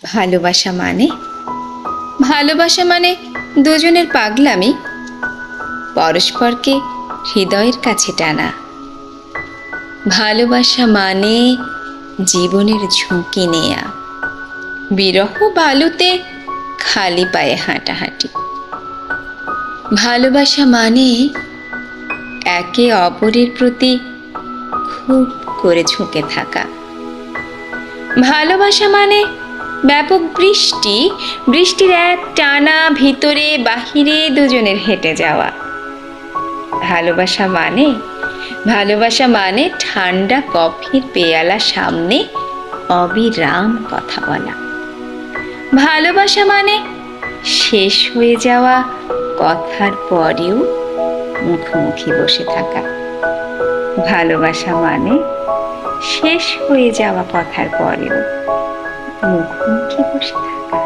ভালোবাসা মানে ভালোবাসা মানে দুজনের পাগলামি, পরস্পরকে হৃদয়ের কাছে টানা। ভালোবাসা মানে জীবনের ঝুঁকি নেয়া, বিরহ বালুতে খালি পায়ে হাঁটাহাঁটি। ভালোবাসা মানে একে অপরের প্রতি খুব করে ঝুঁকে থাকা। ভালোবাসা মানে ব্যাপক বৃষ্টি, বৃষ্টির এক টানা ভিতরে বাহিরে দুজনের হেঁটে যাওয়া। ভালোবাসা মানে ঠান্ডা কফির পেয়ালা সামনে অবিরাম কথা বলা। ভালোবাসা মানে শেষ হয়ে যাওয়া কথার পরেও মুখোমুখি বসে থাকা। ভালোবাসা মানে শেষ হয়ে যাওয়া কথার পরেও মুখোমুখি বসে থাকা।